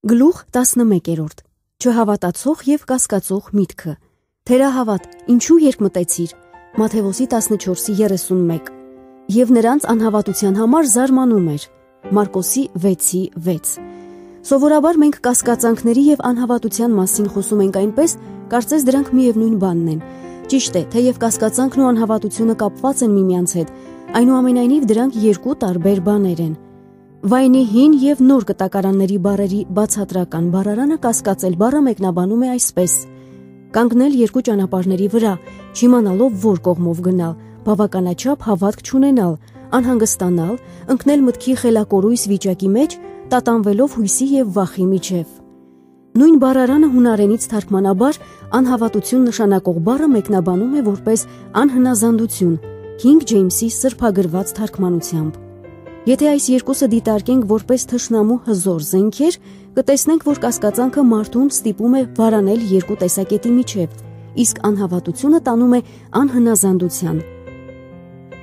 Գլուխ 11. Չհավատացող և կասկածող միտքը։ Թերահավատ, ինչու երկմտեցիր։ Մատթեոս 14:31. Եվ նրանց անհավատության համար զարմանում էր։ Մարկոս 6:6. Սովորաբար մենք կասկածանքների և անհավատության մասին խոսում ենք այնպես, կարծես դրանք միևնույն բանն են։ Ճիշտ է, թեև կասկածանքն ու անհավատությունը կապված են միմյանց հետ, այնուամենայնիվ դրանք երկու տարբեր բաներ են։ Վայնի հին և նոր կտակարանների բառերի բացատրական բառարանը կասկածել բառը մեկնաբանում է այսպես. կանգնել երկու ճանապարհների վրա, չիմանալով որ կողմով գնալ, բավականաչափ հավատք չունենալ, անհանգստանալ, ընկնել մտքի խելակորույս վիճակի մեջ, տատանվելով հույսի և վախի միջև։ Նույն բառարանը հունարենից թարգմանաբար անհավատություն նշանակող բառը մեկնաբանում է որպես անհնազանդություն, Քինգ Ջեյմսի սրբագրված թարգմանությամբ։ Եթե այս երկուսը դիտարկենք որպես թշնամու հզոր զենքեր, կտեսնենք, որ կասկածանքը մարդուն ստիպում է վարանել երկու տեսակետի միջև, իսկ անհավատությունը տանում է անհնազանդության։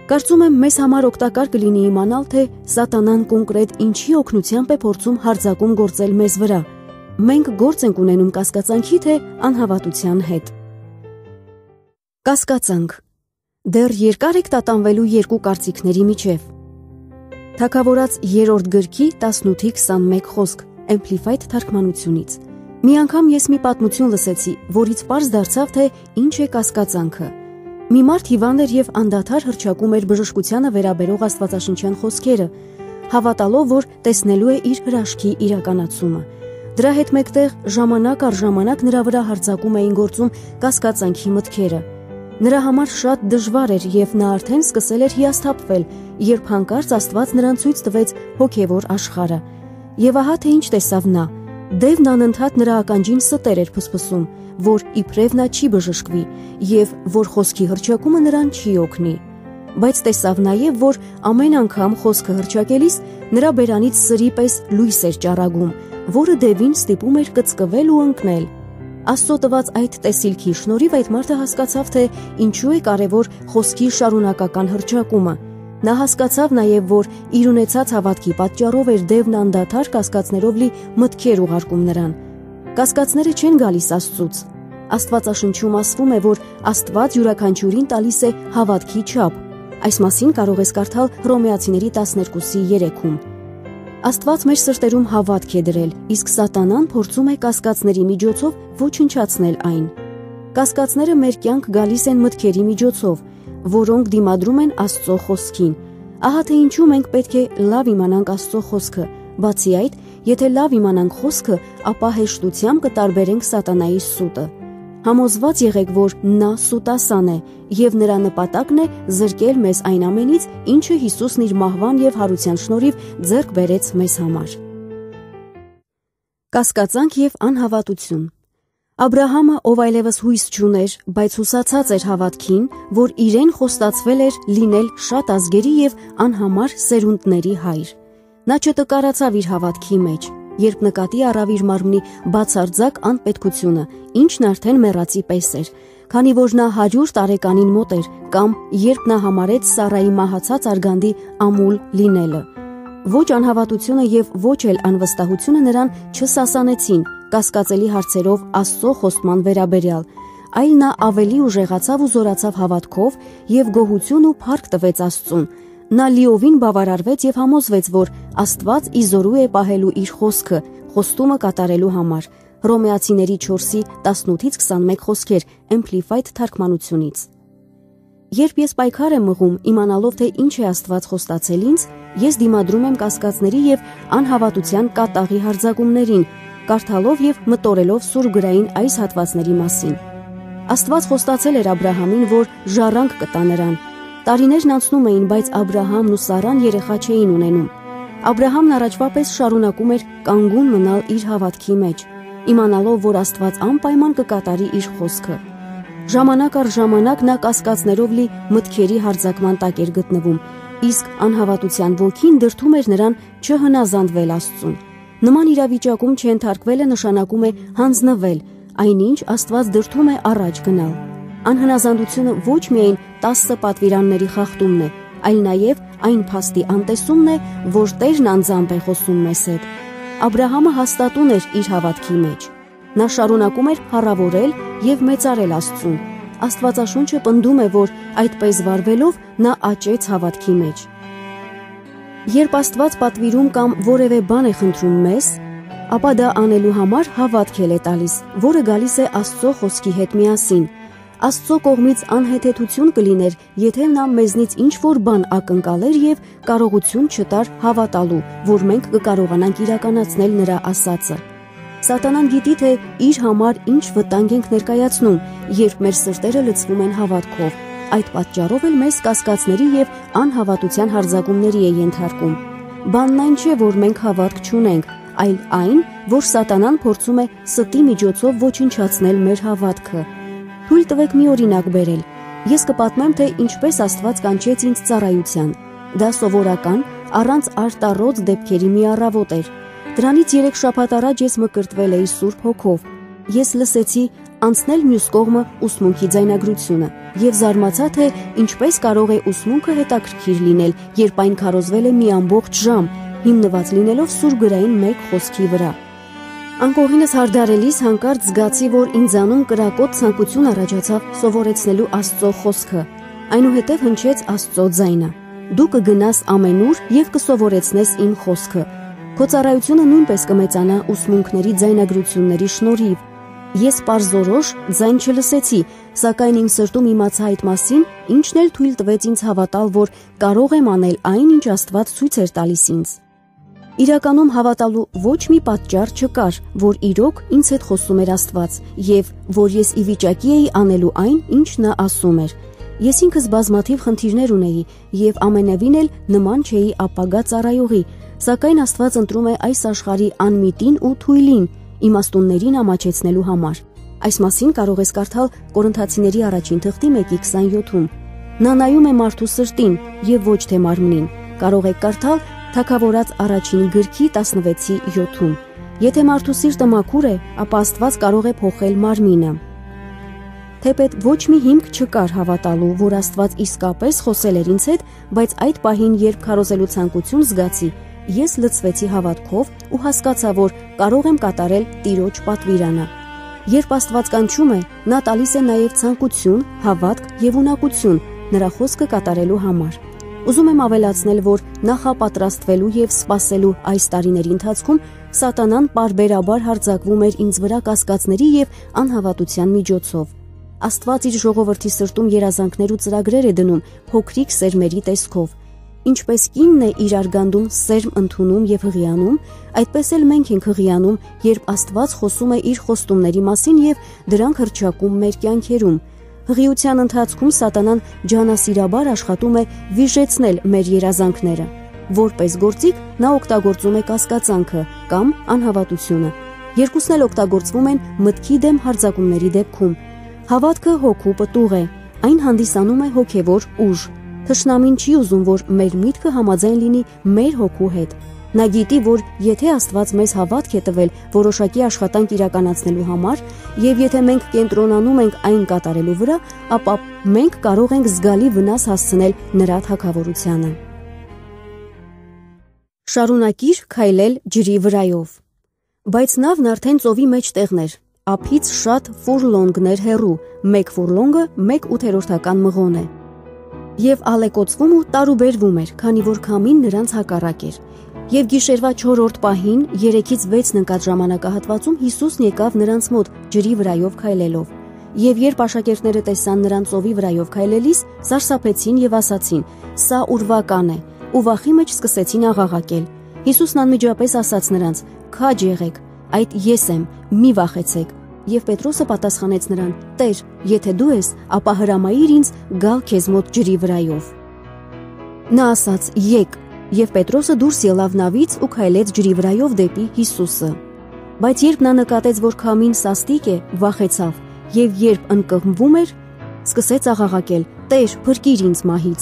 Կարծում եմ, մեզ համար օգտակար կլինի իմանալ, թե սատանան կոնկրետ ինչի օգնությամբ է փորձում հարձակում գործել մեզ վրա։ Մենք գործ ենք ունենում կասկածանքի, թե անհավատության հետ։ Կասկածանք։ Դեռ երկար եք տատանվելու երկու կարծիքների միջև։ Թագավորաց 3-րդ գրքի 18-21 խոսք, Amplified թարգմանությունից։ Մի անգամ ես մի պատմություն լսեցի, որից պարզ դարձավ, թե ինչ է կասկածանքը։ Մի մարդ հիվանդ էր և անդադար հռչակում էր բժշկությանը վերաբերող աստվածաշնչյան խոսքերը, հավատալով, որ տեսնելու է իր հրաշքի իրականացումը։ Դրա հետ մեկտեղ ժամանակ առ ժամանակ նրա վրա հարձակում էին գործում կասկածանքի մտքերը։ Նրա համար շատ դժվար էր և նա արդեն սկսել էր հիասթափվել, երբ հանկարծ Աստված նրան ցույց տվեց հոգևոր աշխարհը։ Եվ ահա թե ինչ տեսավ նա։ Դևն անընդհատ նրա ականջին ստեր էր փսփսում, որ իբրև նա չի բժշկվի և որ խոսքի հռչակումը նրան չի օգնի։ Բայց տեսավ նաև, որ ամեն անգամ խոսքը հռչակելիս նրա բերանից սրի պես լույս էր ճառագում, որը դևին ստիպում էր կծկվել ու ընկնել։ Աստծո տված այդ տեսիլքի շնորհիվ այդ մարդը հասկացավ, թե ինչու է կարևոր խոսքի շարունակական հռչակումը։ Նա հասկացավ նաև, որ իր ունեցած հավատքի պատճառով էր դևն անդադար կասկածներով լի մտքեր ուղարկում նրան։ Կասկածները չեն գալիս Աստծուց։ Աստվածաշնչում ասվում է, որ Աստված յուրաքանչյուրին տալիս է հավատքի չափ։ Այս մասին կարող ես կարդալ Հռոմեացիների 12:3-ում։ Աստված մեր սրտերում հավատք է դրել, իսկ սատանան փորձում է կասկածների միջոցով ոչնչացնել այն։ Կասկածները մեր կյանք գալիս են մտքերի միջոցով, որոնք դիմադրում են Աստծո խոսքին։ Ահա թե ինչու մենք պետք է լավ իմանանք Աստծո խոսքը։ Բացի այդ, եթե լավ իմանանք խոսքը, ապա հեշտությամբ կտարբերենք սատանայի սուտը։ Համոզված եղեք, որ նա սուտասան է, և նրա նպատակն է զրկել մեզ այն ամենից, ինչը Հիսուսն իր մահվան և հարության շնորհիվ ձեռք բերեց մեզ համար։ Կասկածանք և անհավատություն։ Աբրահամը, ով այլևս հույս չուներ, բայց հուսացած էր հավատքին, որ իրեն խոստացվել էր լինել շատ ազգերի և անհամար սերունդների հայր։ Նա չտկարացավ իր հավատքի մեջ, երբ նկատի առավ իր մարմնի բացարձակ անպետքությունը, ինչն արդեն մեռածի պես էր, քանի որ նա 100 տարեկանին մոտ էր, կամ երբ նա համարեց Սառայի մահացած արգանդի ամուլ լինելը։ Ոչ անհավատությունը և ոչ էլ անվստահությունը նրան չսասանեցին կասկածելի հարցերով Աստծո խոստման վերաբերյալ, այլ նա ավելի ուժեղացավ ու զորացավ հավատքով և գոհություն ու փառք տվեց Աստծուն։ Նա լիովին բավարարվեց և համոզվեց, որ Աստված ի զորու է պահելու իր խոսքը, խոստումը կատարելու համար։ Հռոմեացիների 4:18-21 խոսքեր, Amplified թարգմանությունից։ Երբ ես պայքար եմ մղում, իմանալով, թե ինչ է Աստված խոստացել ինձ, ես դիմադրում եմ կասկածների և անհավատության կատաղի հարձակումներին, կարդալով և մտորելով Սուրբ գրային այս հատվածների մասին։ Աստված խոստացել էր Աբրահամին, որ ժառանգ կտա նրան։ Տարիներն անցնում էին, բայց Աբրահամն ու Սառան երեխա չէին ունենում։ Աբրահամն առաջվա պես շարունակում էր կանգուն մնալ իր հավատքի մեջ, իմանալով, որ Աստված անպայման կկատարի իր խոսքը։ Ժամանակ առ ժամանակ նա կասկածներով լի մտքերի հարձակման տակ էր գտնվում, իսկ անհավատության ոգին դրդում էր նրան չհնազանդվել Աստծուն։ Նման իրավիճակում չենթարկվելը նշանակում է հանձնվել, այնինչ Աստված դրդում է առաջ գնալ։ Անհնազանդությունը ոչ միայն 10 պատվիրանների խախտումն է, այլ նաև այն փաստի անտեսումն է, որ Տերն անձամբ է խոսում մեզ հետ։ Աբրահամը հաստատուն էր իր հավատքի մեջ։ Նա շարունակում էր փառավորել եւ մեծարել Աստծուն։ Աստվածաշունչը պնդում է, որ այդպես վարվելով նա աճեց հավատքի մեջ։ Երբ Աստված պատվիրում կամ որևէ բան է խնդրում մեզ, ապա դա անելու համար հավատք է տալիս, որը գալիս է Աստծո խոսքի հետ միասին։ Աստծո կողմից անհեթեթություն կլիներ, եթե նա մեզնից ինչ-որ բան ակնկալեր եւ կարողություն չտար հավատալու, որ մենք կկարողանանք իրականացնել նրա ասածը։ Սատանան գիտի, թե իր համար ինչ վտանգ ենք ներկայացնում, երբ մեր սրտերը լցվում են հավատքով։ Այդ պատճառով էլ մեզ կասկածների եւ անհավատության հարձակումների է ենթարկում։ Բանն այն չէ, որ մենք հավատք չունենք, այլ այն, որ Սատանան փորձում է ստի միջոցով ոչնչացնել մեր հավատքը։ Թույլ տվեք մի օրինակ բերել։ Ես կպատմեմ, թե ինչպես Աստված կանչեց ինձ ծառայության։ Դա սովորական, առանց արտառոց դեպքերի մի առավոտ էր։ Դրանից 3 շաբաթ առաջ ես մկրտվել էի Սուրբ Հոգով։ Ես լսեցի անցնել մյուս կողմը ուսմունքի ձայնագրությունը եւ զարմացա, թե ինչպես կարող է ուսմունքը հետաքրքիր լինել, երբ այն քարոզվել է մի ամբողջ ժամ, հիմնված լինելով սուրգրային մեկ խոսքի վրա։ Անկողինս հարդարելիս հանկարծ զգացի, որ ինձանում կրակոտ ցանկություն առաջացավ սովորեցնելու Աստծո խոսքը։ Այնուհետև հնչեց Աստծո ձայնը. «Դու կգնաս ամենուր եւ կսովորեցնես իմ խոսքը»։ Քո ծառայությունը նույնպես կմեծանա ուսմունքների ձայնագրությունների շնորհիվ։ Ես պարզորոշ ձայն չլսեցի, սակայն իմ սրտում իմացա այդ մասին, ինչն էլ թույլ տվեց ինձ հավատալ, որ կարող եմ անել այն, ինչ Աստված ցույց էր տալիս ինձ։ Իրականում հավատալու ոչ մի պատճառ չկար, որ իրոք ինձ հետ խոսում էր Աստված, եւ որ ես ի վիճակի էի անելու այն, ինչ նա ասում էր։ Ես ինքս բազմաթիվ խնդիրներ ունեի եւ ամենևին էլ նման չէի ապագա ծառայողի, սակայն Աստված ընտրում է այս աշխարհի անմիտին ու թույլին իմաստուններին ամաչեցնելու համար։ Այս մասին կարող ես կարդալ Կորինթացիների առաջին թղթի 1:27-ում։ Նա նայում է մարդու սրտին եւ ոչ թե մարմնին։ Կարող եք կարդալ Թագավորաց առաջին գրքի 16:7-ում։ Եթե մարդու սիրտը մաքուր է, ապա Աստված կարող է փոխել մարմինը։ Թեպետ ոչ մի հիմք չկար հավատալու, որ Աստված իսկապես խոսել էր ինձ հետ, բայց այդ պահին, երբ քարոզելու ցանկություն զգացի, ես լցվեցի հավատքով ու հասկացա, որ կարող եմ կատարել Տիրոջ պատվիրանը։ Երբ Աստված կանչում է, նա տալիս է նաև ցանկություն, հավատք եւ ունակություն նրա խոսքը կատարելու համար։ Ուզում եմ ավելացնել, որ նախապատրաստվելու եւ սպասելու այս տարիների ընթացքում Սատանան պարբերաբար հարձակվում էր ինձ վրա կասկածների եւ անհավատության միջոցով։ Աստված իր ժողովրդի սրտում երազանքներ ու ծրագրեր է դնում փոքրիկ սերմերի տեսքով։ Ինչպես կինն է իր արգանդում սերմ ընդունում եւ հղիանում, այդպես էլ մենք ենք հղիանում, երբ Աստված խոսում է իր խոստումների մասին եւ դրանք հռչակում մեր կյանքերում։ Հղիության ընթացքում Սատանան ջանասիրաբար աշխատում է վիժեցնել մեր երազանքները։ Որպես գործիք նա օգտագործում է կասկածանքը կամ անհավատությունը։ Երկուսն էլ օգտագործվում են մտքի դեմ հարձակումների դեպքում։ Հավատքը հոգու պտուղ է, այն հանդիսանում է հոգևոր ուժ։ Թշնամին չի ուզում, որ մեր միտքը համաձայն լինի մեր հոգու հետ։ Նա գիտի, որ եթե Աստված մեզ հավատք է տվել որոշակի աշխատանք իրականացնելու համար, եւ եթե մենք կենտրոնանում ենք այն կատարելու վրա, ապա մենք կարող ենք զգալի վնաս հասցնել նրա թագավորությանը։ Շարունակիր քայլել ջրի վրայով։ Բայց նավն արդեն ծովի մեջտեղն էր, ափից շատ ֆուրլոնգներ հեռու, 1 ֆուրլոնգը 1/8 մղոն է։ Եվ ալեկոծվում ու տարուբերվում էր, քանի որ քամին նրանց հակառակ էր։ Եվ գիշերվա 4-րդ պահին 3-ից 6 ընկած ժամանակահատվածում Հիսուսն եկավ նրանց մոտ ջրի վրայով քայլելով։ Եվ երբ աշակերտները տեսան նրան ծովի վրայով քայլելիս, սարսափեցին եւ ասացին. «Սա ուրվական է», ու վախի մեջ սկսեցին աղաղակել։ Հիսուսն անմիջապես ասաց նրանց. «Քաջ եղեք, այդ ես եմ, մի վախեցեք»։ Եվ Պետրոսը պատասխանեց նրան. «Տեր, եթե դու ես, ապա հրամայիր ինձ գալ քեզ մոտ ջրի վրայով»։ Նա ասաց. «Եկ», եւ Պետրոսը դուրս ելավ նավից ու քայլեց ջրի վրայով դեպի Հիսուսը։ Բայց երբ նա նկատեց, որ քամին սաստիկ է, վախեցավ, եւ երբ ընկղմվում էր, սկսեց աղաղակել. «Տեր, փրկիր ինձ մահից»։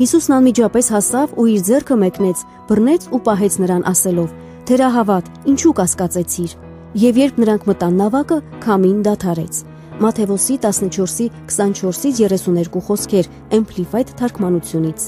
Հիսուսն անմիջապես հասավ ու իր ձեռքը մեկնեց, բռնեց ու պահեց նրան ասելով. «Թերահավատ, ինչու կասկածեցիր»։ Եվ երբ նրանք մտան նավակը, քամին դադարեց։ Մատթեոս 14:24-32 խոսքեր Amplified թարգմանությունից։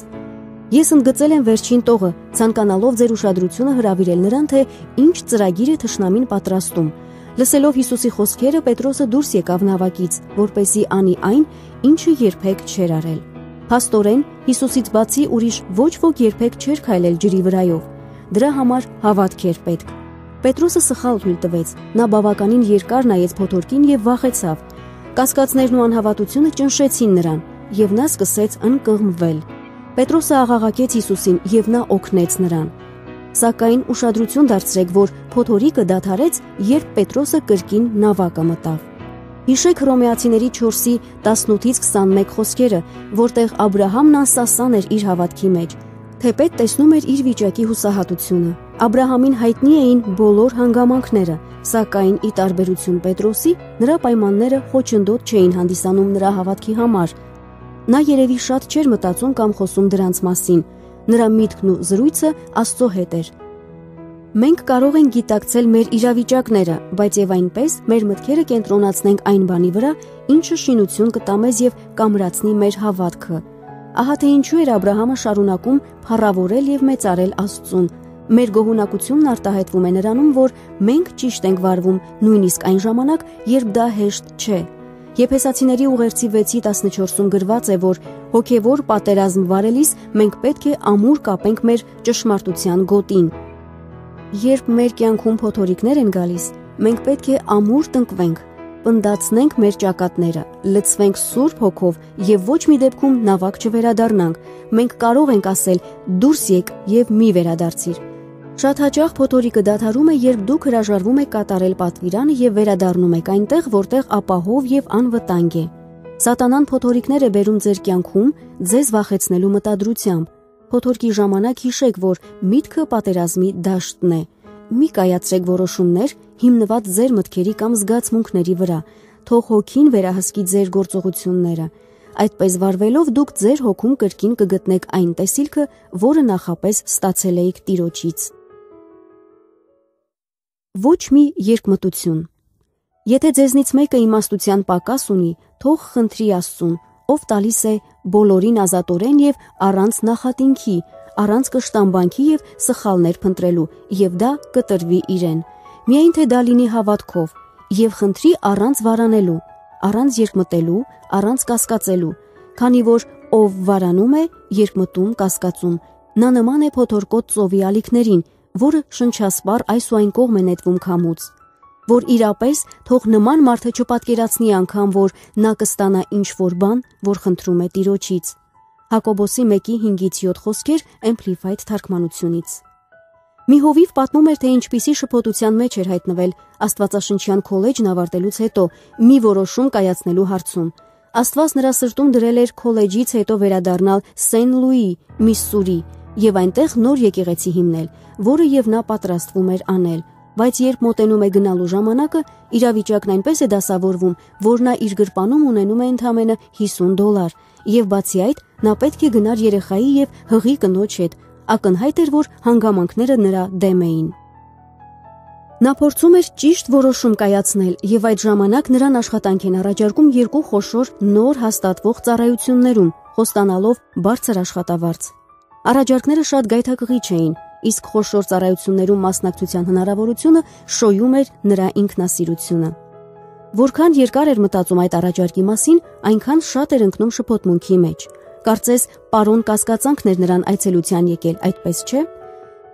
Ես ընդգծել եմ վերջին տողը, ցանկանալով ձեր ուշադրությունը հրավիրել նրան, թե ինչ ծրագիր է թշնամին պատրաստում։ Լսելով Հիսուսի խոսքերը, Պետրոսը դուրս եկավ նավակից, որպեսզի անի այն, ինչը երբեք չէր արել։ Փաստորեն, Հիսուսից բացի ուրիշ ոչ ոք երբեք չէր քայլել ջրի վրայով։ Դրա համար հավատք էր պետք։ Պետրոսը սխալ թույլ տվեց։ Նա բավականին երկար նայեց փոթորկին եւ վախեցավ։ Կասկածներն ու անհավատությունը ճնշեցին նրան, եւ նա սկսեց ընկղմվել։ Պետրոսը աղաղակեց Հիսուսին եւ նա օգնեց նրան։ Սակայն ուշադրություն դարձրեք, որ փոթորիկը դադարեց, երբ Պետրոսը կրկին նավակը մտավ։ Հիշեք Հռոմեացիների 4:18-21 խոսքերը, որտեղ Աբրահամն անսասան էր իր հավատքի մեջ, թեպետ տեսնում էր իր վիճակի հուսահատությունը։ Աբրահամին հայտնի էին բոլոր հանգամանքները, սակայն ի տարբերություն Պետրոսի, նրա պայմանները խոչընդոտ չէին հանդիսանում նրա հավատքի համար։ Նա երևի շատ չէր մտածում կամ խոսում դրանց մասին։ Նրա միտքն ու զրույցը Աստծո հետ էր։ Մենք կարող ենք գիտակցել մեր իրավիճակները, բայց եւ այնպես մեր մտքերը կենտրոնացնենք այն բանի վրա, ինչը շինություն կտա մեզ եւ կամրացնի մեր հավատքը։ Ահա թե ինչու էր Աբրահամը շարունակում փառավորել եւ մեծարել Աստծուն։ Մեր գոհունակությունն արտահայտվում է նրանում, որ մենք ճիշտ ենք վարվում, նույնիսկ այն ժամանակ, երբ դա հեշտ չէ։ Եփեսացիների ուղերձի 6:14-ում գրված է, որ հոգևոր պատերազմ վարելիս մենք պետք է ամուր կապենք մեր ճշմարտության գոտին։ Երբ մեր կյանքում փոթորիկներ են գալիս, մենք պետք է ամուր տնկվենք, պնդացնենք մեր ճակատները, լցվենք Սուրբ Հոգով եւ ոչ մի դեպքում նավակ չվերադառնանք։ Մենք կարող ենք ասել՝ դուրս եկ եւ մի վերադարձիր։ Շատ հաճախ փոթորիկը դադարում է, երբ դուք հրաժարվում եք կատարել պատվիրանը եւ վերադառնում եք այնտեղ, որտեղ ապահով եւ անվտանգ է։ Սատանան փոթորիկներ է բերում ձեր կյանքում ձեզ վախեցնելու մտադրությամբ։ Փոթորկի ժամանակ հիշեք, որ միտքը պատերազմի դաշտն է։ Մի կայացրեք որոշումներ հիմնված ձեր մտքերի կամ զգացմունքների վրա։ Թող հոգին վերահսկի ձեր գործողությունները։ Այդպես վարվելով դուք ձեր հոգում կրկին կգտնեք այն տեսիլքը, որը նախապես ստացել եք Տիրոջից։ Ոչ մի երկմտություն։ Եթե ձեզնից մեկը իմաստության պակաս ունի, թող խնդրի Աստծուն, ով տալիս է բոլորին ազատորեն եւ առանց նախատինքի, առանց կշտամբանքի եւ սխալներ փնտրելու, եւ դա կտրվի իրեն։ Միայն թե դա լինի հավատքով եւ խնդրի առանց վարանելու, առանց երկմտելու, առանց կասկածելու, քանի որ ով վարանում է, երկմտում, կասկածում, նա նման է փոթորկոտ ծովի ալիքներին, որը շնչասպառ այս ու այն կողմ է նետվում քամուց, որ իրապես թող նման մարդը չպատկերացնի անգամ, որ նա կստանա ինչ-որ բան, որ խնդրում է Տիրոջից։ Հակոբոսի 1:5-7 խոսքեր Amplified թարգմանությունից։ Մի հովիվ պատմում էր, թե ինչպիսի շփոթության մեջ էր հայտնվել Աստվածաշնչյան քոլեջն ավարտելուց հետո մի որոշում կայացնելու հարցում։ Աստված նրա սրտում դրել էր քոլեջից հետո վերադառնալ Սեն Լուի, Միսսուրի, եւ այնտեղ նոր եկեղեցի հիմնել, որը եւ նա պատրաստվում էր անել։ Բայց երբ մոտենում է գնալու ժամանակը, իրավիճակն այնպես է դասավորվում, որ նա իր գրպանում ունենում է ընդամենը $50, եւ բացի այդ, նա պետք է գնար երեխայի եւ հղի կնոջ հետ։ Ակնհայտ էր, որ հանգամանքները նրա դեմ էին։ Նա փորձում էր ճիշտ որոշում կայացնել եւ այդ ժամանակ նրան աշխատանք են առաջարկում երկու խոշոր նոր հաստատվող ծառայություններում, խոստանալով բարձր աշխատավարձ։ Առաջարկները շատ գայթակղիչ էին, իսկ խոշոր ծառայություններում մասնակցության հնարավորությունը շոյում էր նրա ինքնասիրությունը։ Որքան երկար էր մտածում այդ առաջարկի մասին, այնքան շատ էր ընկնում շփոթմունքի մեջ։ Կարծես պարոն կասկածանքն էր նրան այցելության եկել, այդպես չէ։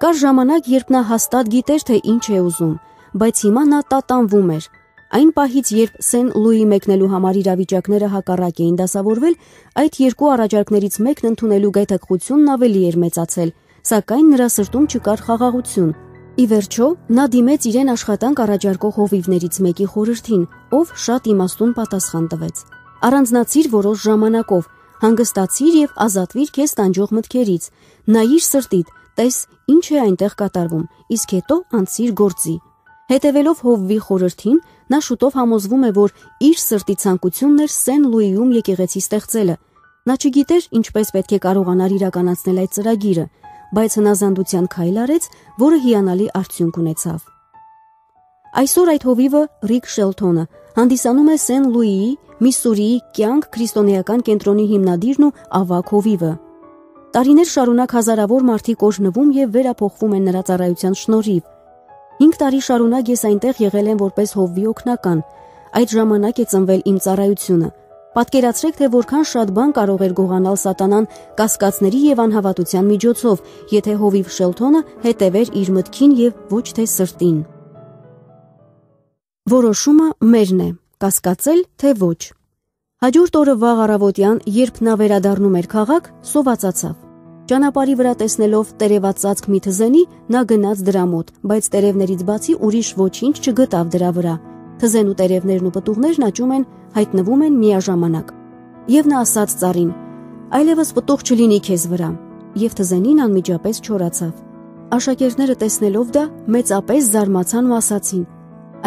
Կար ժամանակ, երբ նա հաստատ գիտեր, թե ինչ է ուզում, բայց հիմա նա տատանվում էր։ Այն պահից, երբ Սեն Լուի մեկնելու համար իրավիճակները հակառակ էին դասավորվել, այդ երկու առաջարկներից մեկն ընդունելու գայթակղությունն ավելի էր մեծացել, սակայն նրա սրտում չկար խաղաղություն։ Ի վերջո, նա դիմեց իրեն աշխատանք առաջարկող հովիվներից մեկի խորհրդին, ով շատ իմաստուն պատասխան տվեց։ Առանձնացիր որոշ ժամանակով, հանգստացիր եւ ազատվիր քեզ տանջող մտքերից, նայիր սրտիդ, տես ինչ է այնտեղ կատարվում, իսկ հետո անցիր գործի։ Հետևելով Հովվի խորհրդին, նա շուտով համոզվում է, որ իր սրտի ցանկությունն էր Սեն Լուիում եկեղեցի ստեղծելը։ Նա չգիտեր ինչպես պետք է կարողանար իրականացնել այդ ծրագիրը, բայց հնազանդության քայլ արեց, որը հիանալի արդյունք ունեցավ։ Այսօր այդ հովիվը Ռիկ Շելթոնը հանդիսանում է Սեն Լուիի, Միսսուրիի կյանք քրիստոնեական կենտրոնի հիմնադիրն ու ավագ հովիվը։ Տարիներ շարունակ հազարավոր մարդիկ օրհնվում եւ վերափոխվում են նրա ծառայության շնորհիվ։ 5 տարի շարունակ ես այնտեղ եղել եմ որպես Հովվի օգնական։ Այդ ժամանակ է ծնվել իմ ծառայությունը։ Պատկերացրեք, թե որքան շատ բան կարող էր գողանալ սատանան կասկածների եւ անհավատության միջոցով, եթե Հովիվ Շելթոնը հետևեր իր մտքին եւ ոչ թե սրտին։ Որոշումը մերն է՝ կասկածել թե ոչ։ Հաջորդ օրը վաղ առավոտյան, երբ նա վերադառնում էր քաղաք, սովածացավ։ Ճանապարհի վրա տեսնելով տերևած ծածկ մի թզենի, նա գնաց դրա մոտ, բայց տերևներից բացի ուրիշ ոչինչ չգտավ դրա վրա։ Թզենու տերևներն ու պտուղներն աճում են, հայտնվում են միաժամանակ։ Եվ նա ասաց ծառին. «Այլևս պտուղ չլինի քեզ վրա»։ Եվ թզենին անմիջապես չորացավ։ Աշակերտները տեսնելով դա, մեծապես զարմացան ու ասացին.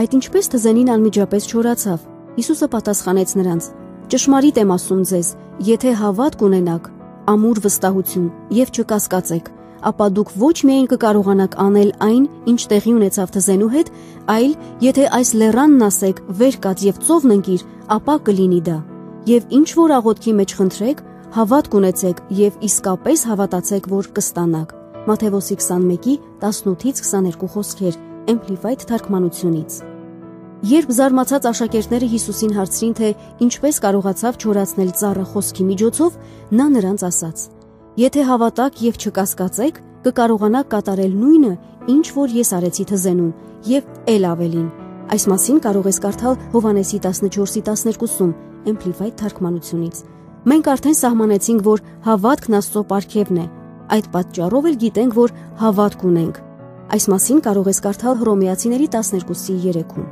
«Այդ ինչպես թզենին անմիջապես չորացավ»։ Հիսուսը պատասխանեց նրանց. «Ճշմարիտ եմ ասում ձեզ, եթե հավատ կունենաք, ամուր վստահություն եւ չկասկածեք, ապա դուք ոչ միայն կկարողանաք անել այն, ինչ տեղի ունեցավ թզենու հետ, այլ եթե այս լեռանն ասեք, վեր կաց եւ ծովն ընկիր, ապա կլինի դա։ Եվ ինչ որ աղոթքի մեջ խնդրեք, հավատ կունեցեք եւ իսկապես հավատացեք, որ կստանաք»։ Մատթեոս 21:18-22 խոսքեր, Amplified թարգմանությունից։ Երբ զարմացած աշակերտները Հիսուսին հարցրին, թե ինչպես կարողացավ չորացնել ծառը խոսքի միջոցով, նա նրանց ասաց. «Եթե հավատաք եւ չկասկածեք, կկարողանաք կատարել նույնը, ինչ որ ես արեցի թզենուն, եւ ել ավելին»։ Այս մասին կարող ես կարդալ Հովհաննեսի 14:12-ում, Amplified թարգմանությունից։ Մենք արդեն սահմանեցինք, որ հավատքն Աստծո պարգևն է։ Այդ պատճառով էլ գիտենք, որ հավատք ունենք։ Այս մասին կարող ես կարդալ Հռոմեացիների 12:3-ում։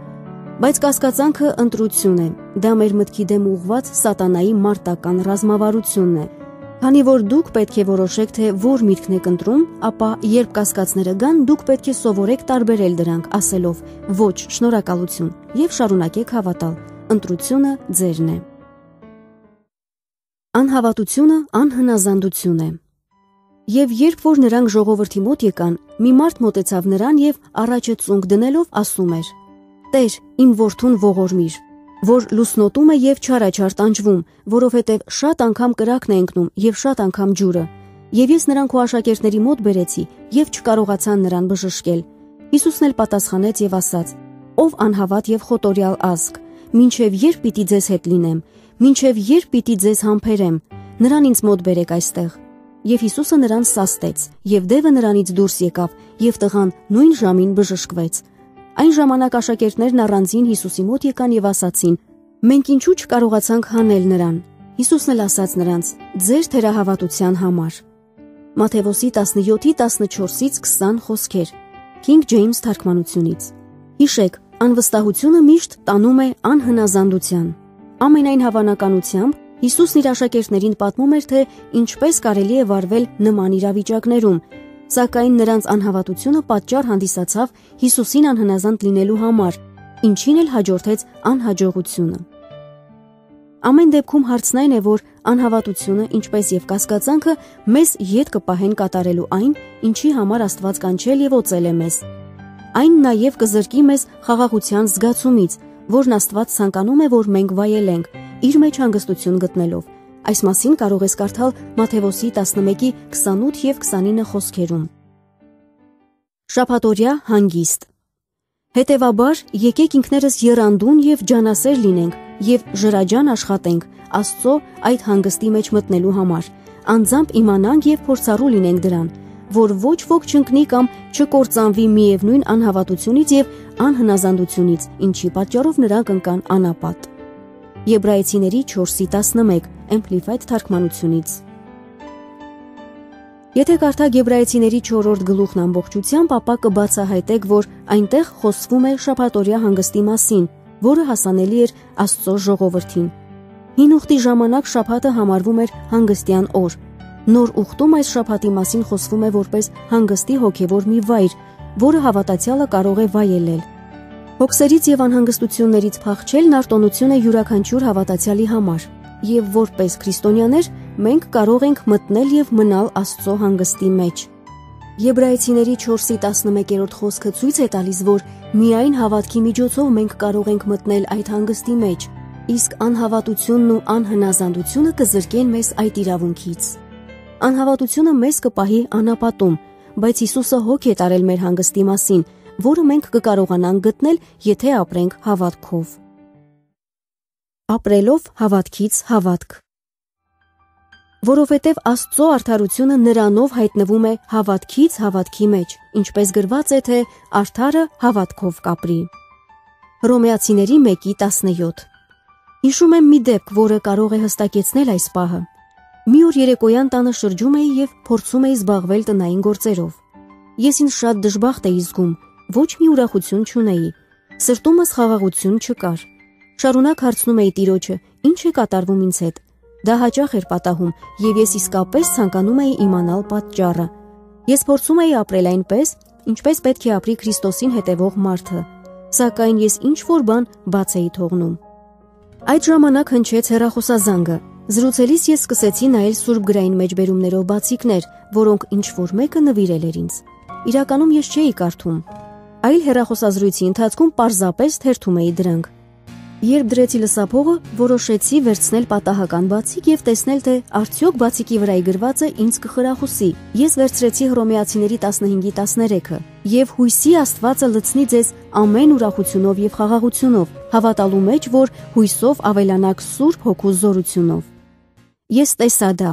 Բայց կասկածանքը ընտրություն է։ Դա մեր մտքի դեմ ուղղված սատանայի մարտական ռազմավարությունն է։ Քանի որ դուք պետք է որոշեք, թե որ միտքն եք ընտրում, ապա երբ կասկածները գան, դուք պետք է սովորեք տարբերել դրանք, ասելով ոչ, շնորհակալություն, եւ շարունակեք հավատալ։ Ընտրությունը ձերն է։ Անհավատությունը անհնազանդություն է։ Եվ երբ որ նրանք ժողովրդի մոտ եկան, մի մարդ մոտեցավ նրան եւ առաջը ծունկ դնելով ասում էր. «Տեր, իմ որդուն ողորմիր, որ լուսնոտում է եւ չարաչար տանջվում, որովհետեւ շատ անգամ կրակն է ընկնում եւ շատ անգամ ջուրը։ Եվ ես նրան քո աշակերտների մոտ բերեցի եւ չկարողացան նրան բժշկել»։ Հիսուսն էլ պատասխանեց եւ ասաց. «Ով անհավատ եւ խոտորյալ ազգ, մինչեւ երբ պիտի ձեզ հետ լինեմ, մինչեւ երբ պիտի ձեզ համբերեմ, նրան ինձ մոտ բերեք այստեղ»։ Եվ Հիսուսը նրան սաստեց, եւ դևը նրանից դուրս եկավ, եւ տղան նույն ժամին բժշկվեց։ Այն ժամանակ աշակերտներն առանձին Հիսուսի մոտ եկան եւ ասացին. «Մենք ինչու չկարողացանք հանել նրան»։ Հիսուսն էլ ասաց նրանց. «Ձեր թերահավատության համար»։ Մատթեոս 17:14-20 խոսքեր, King James թարգմանությունից։ Հիշեք, անվստահությունը միշտ տանում է անհնազանդության։ Ամենայն հավանականությամբ Հիսուսն իր աշակերտներին պատմում էր, թե ինչպես կարելի է վարվել նման իրավիճակներում, սակայն նրանց անհավատությունը պատճառ հանդիսացավ Հիսուսին անհնազանդ լինելու համար, ինչին էլ հաջորդեց անհաջողությունը։ Ամեն դեպքում հարցն այն է, որ անհավատությունը, ինչպես եւ կասկածանքը, մեզ ետ կպահեն կատարելու այն, ինչի համար Աստված կանչել եւ օծել է մեզ։ Այն նաեւ կզրկի մեզ խաղաղության զգացումից, որն Աստված ցանկանում է, որ մենք վայելենք, իր մեջ հանգստություն գտնելով։ Այս մասին կարող ես կարդալ Մատթեոս 11:28 եւ 29 խոսքերում։ Շաբաթօրյա հանգիստ։ Հետևաբար, եկեք ինքներս եռանդուն եւ ջանասեր լինենք եւ ժրաջան աշխատենք Աստծո այդ հանգստի մեջ մտնելու համար, անձամբ իմանանք եւ փորձառու լինենք դրան, որ ոչ ոք չընկնի կամ չկործանվի միևնույն անհավատությունից եւ անհնազանդությունից, ինչի պատճառով նրանք ընկան անապատ։ Եբրայեցիների 4:11 Amplified թարգմանությունից։ Եթե կարդաք Եբրայեցիների 4-րդ գլուխն ամբողջությամբ, ապա կբացահայտեք, որ այնտեղ խոսվում է շաբաթօրյա հանգստի մասին, որը հասանելի էր Աստծո ժողովրդին։ Հին ուխտի ժամանակ շաբաթը համարվում էր հանգստյան օր։ Նոր ուխտում այս շաբաթի մասին խոսվում է որպես հանգստի հոգևոր մի վայր, որը հավատացյալը կարող է վայելել։ Հոգսերից եւ անհանգստություններից փախչելն արտոնություն է յուրաքանչյուր հավատացյալի համար, եւ որպես քրիստոնյաներ մենք կարող ենք մտնել եւ մնալ Աստծո հանգստի մեջ։ Եբրայեցիների 4:11 խոսքը ցույց է տալիս, որ միայն հավատքի միջոցով մենք կարող ենք մտնել այդ հանգստի մեջ, իսկ անհավատությունն ու անհնազանդությունը կզրկեն մեզ այդ իրավունքից։ Անհավատությունը մեզ կպահի անապատում, բայց Հիսուսը հոգ է տարել մեր հանգստի մասին, որը մենք կկարողանանք գտնել, եթե ապրենք հավատքով։ Ապրելով հավատքից հավատք։ Որովհետև Աստծո արդարությունը նրանով հայտնվում է հավատքից հավատքի մեջ, ինչպես գրված է, թե արդարը հավատքով կապրի։ Հռոմեացիների 1:17։ Հիշում եմ մի դեպք, որը կարող է հստակեցնել այս պահը։ Մի օր երեկոյան տանը շրջում էի եւ փորձում էի զբաղվել տնային գործերով։ Ես ինձ շատ դժբախտ էի զգում, ոչ մի ուրախություն չունեի, սրտումս խաղաղություն չկար։ Շարունակ հարցնում էի Տիրոջը, ինչ է կատարվում ինձ հետ։ Դա հաճախ էր պատահում եւ ես իսկապես ցանկանում էի իմանալ պատճառը։ Ես փորձում էի ապրել այնպես, ինչպես պետք է ապրի Քրիստոսին հետևող մարդը, սակայն ես ինչ-որ բան բաց էի թողնում։ Այդ ժամանակ հնչեց հեռախոսազանգը։ Զրուցելիս ես սկսեցի նայել Սուրբ գրային մեջբերումներով բացիկներ, որոնք ինչ-որ մեկը նվիրել էր ինձ։ Իրականում ես չէի կարդում, այլ հեռախոսազրույցի ընթացքում պարզապես թերթում էի դրանք։ Երբ դրեցի լսափողը, որոշեցի վերցնել պատահական բացիկ եւ տեսնել, թե արդյոք բացիկի վրայի գրվածը ինձ կխրախուսի։ Ես վերցրեցի Հռոմեացիների 15:13-ը. «Եվ հույսի Աստվածը լցնի ձեզ ամեն ուրախությունով եւ խաղաղությունով, հավատալու մեջ, որ հույսով ավելանաք Սուրբ Հոգու զորությունով»։ Ես տեսա դա։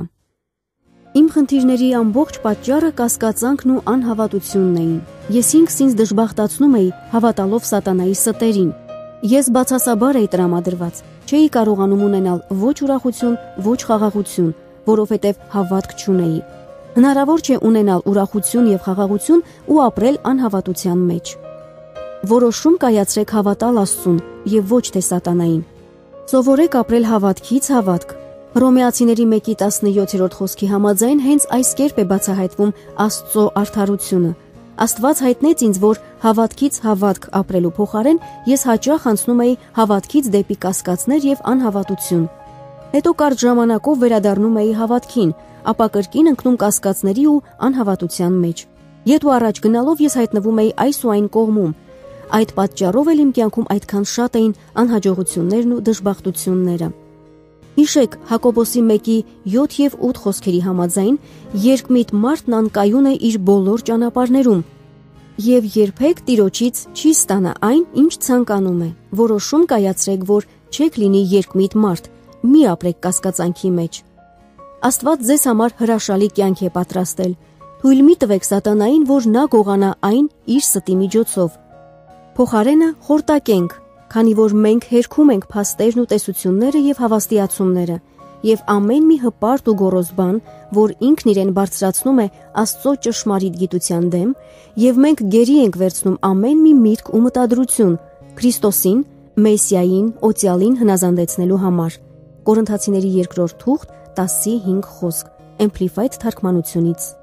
Իմ խնդիրների ամբողջ պատճառը կասկածանքն ու անհավատությունն էին։ Ես ինքս ինձ դժբախտացնում էի, հավատալով սատանայի ստերին։ Ես բացասաբար էի տրամադրված, չէի կարողանում ունենալ ոչ ուրախություն, ոչ խաղաղություն, որովհետև հավատք չունեի։ Հնարավոր չէ ունենալ ուրախություն եւ խաղաղություն ու ապրել անհավատության մեջ։ Որոշում կայացրեք հավատալ Աստծուն եւ ոչ թե սատանային։ Սովորեք ապրել հավատքից հավատք։ Հռոմեացիների 1:17 խոսքի համաձայն հենց այս կերպ է բացահայտվում Աստծո արդարությունը։ Աստված հայտնեց ինձ, որ հավատքից հավատք ապրելու փոխարեն ես հաճախ անցնում էի հավատքից դեպի կասկածներ եւ անհավատություն։ Հետո կարճ ժամանակով վերադառնում էի հավատքին, ապա կրկին ընկնում կասկածների ու անհավատության մեջ։ Ետ ու առաջ գնալով ես հայտնվում էի այս ու այն կողմում։ Այդ պատճառով էլ իմ կյանքում այդքան շատ էին անհաջողություններն ու դժբախտությունները։ Հիշեք Հակոբոսի 1:7 եւ 8 խոսքերի համաձայն, երկմիտ մարդն անկայուն է իր բոլոր ճանապարհներում եւ երբեք Տիրոջից չի ստանա այն, ինչ ցանկանում է։ Որոշում կայացրեք, որ չեք լինի երկմիտ մարդ, մի ապրեք կասկածանքի մեջ։ Աստված ձեզ համար հրաշալի կյանք է պատրաստել։ Թույլ մի տվեք սատանային, որ նա գողանա այն իր ստի միջոցով։ Փոխարենը խորտակենք, քանի որ մենք հերքում ենք փաստերն ու տեսությունները եւ հավաստիացումները, եւ ամեն մի հպարտ ու գոռոզ բան, որ ինքն իրեն բարձրացնում է Աստծո ճշմարիտ գիտության դեմ, եւ մենք գերի ենք վերցնում ամեն մի միտք ու մտադրություն Քրիստոսին, Մեսիային, Օծյալին հնազանդեցնելու համար։ Կորինթացիների 2-րդ թուղթ 10:5 խոսք, Amplified թարգմանությունից։